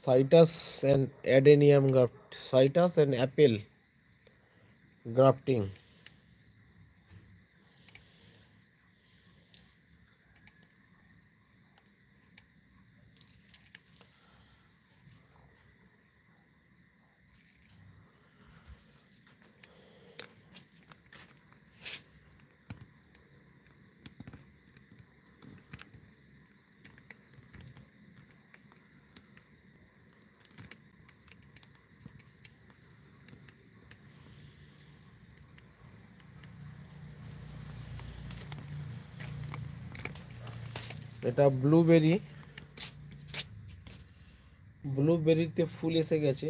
Citrus and adenium graft, citrus and apple grafting. এটা ব্লুবেরিতে ফুল এসে গেছে।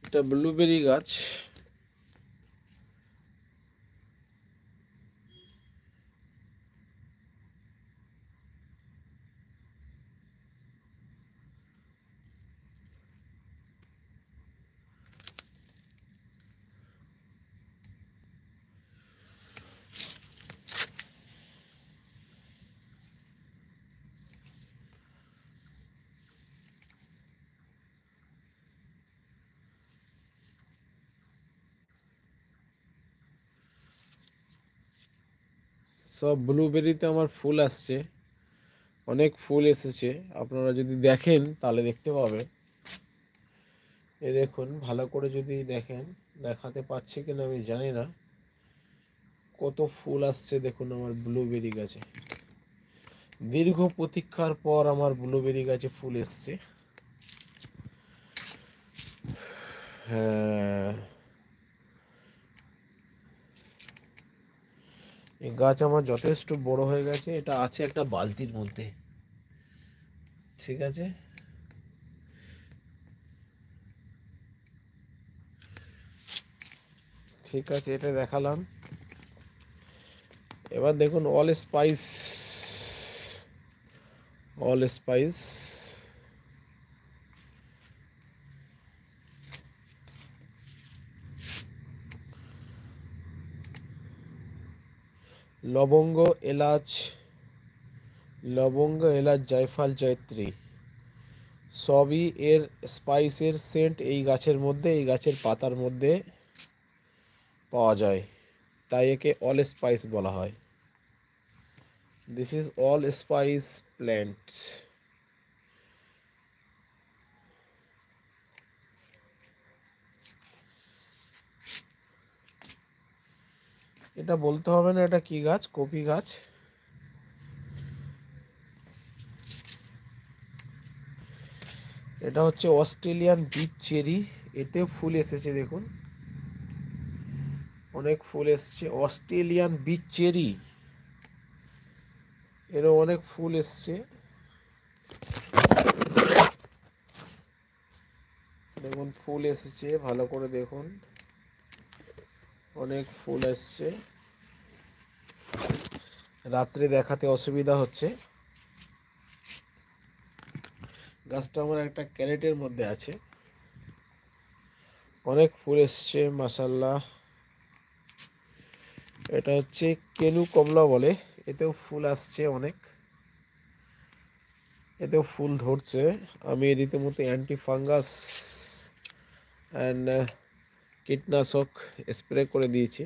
এটা ব্লুবেরি গাছ। সব ব্লুবেরিতে আমার ফুল আসছে, অনেক ফুল এসেছে। আপনারা যদি দেখেন তাহলে দেখতে পাবেন। এই দেখুন, ভালো করে যদি দেখেন, দেখাতে পারছি কিনা আমি জানি না, কত ফুল আসছে দেখুন আমার ব্লুবেরি গাছে। দীর্ঘ প্রতীক্ষার পর আমার ব্লুবেরি গাছে ফুল এসছে। হ্যাঁ, এই গাছ আমার যথেষ্ট বড় হয়ে গেছে। এটা আছে একটা বালতির মধ্যে, ঠিক আছে। ঠিক আছে, এটা দেখালাম। এবার দেখুন অল স্পাইস লবঙ্গ, এলাচ, জায়ফল, জয়ত্রী সবই এর স্পাইসের সেন্ট এই গাছের মধ্যে, এই গাছের পাতার মধ্যে পাওয়া যায়, তাই একে অল স্পাইস বলা হয়। This is all spice plant. এটা বলতে হবে না এটা কি গাছ, কপি গাছ। এটা হচ্ছে অস্ট্রেলিয়ান বিচ চেরি, এতে ফুল এসেছে দেখুন, অনেক ফুল এসছে। অস্ট্রেলিয়ান বিচ চেরি, এরও অনেক ফুল এসছে দেখুন, ফুল এসেছে, ভালো করে দেখুন, অনেক ফুল এসছে। রাত্রে দেখাতে অসুবিধা হচ্ছে। গাছটা আমার একটা ক্যারেটের মধ্যে আছে, অনেক ফুল এসছে মাশাআল্লাহ। এটা হচ্ছে কেনু কমলা বলে, এতেও ফুল আসছে অনেক, এতেও ফুল ধরছে। আমি রীতিমতো অ্যান্টি ফাঙ্গাস অ্যান্ড কীটনাশক স্প্রে করে দিয়েছি।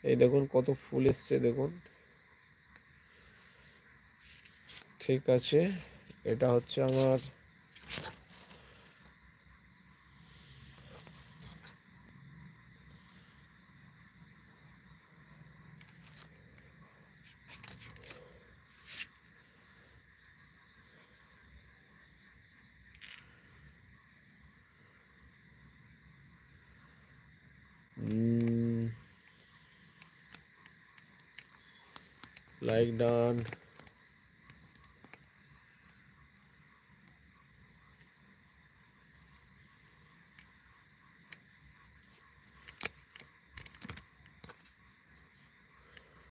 এই দেখুন কত ফুল এসছে দেখুন। ঠিক আছে, এটা হচ্ছে আমার like done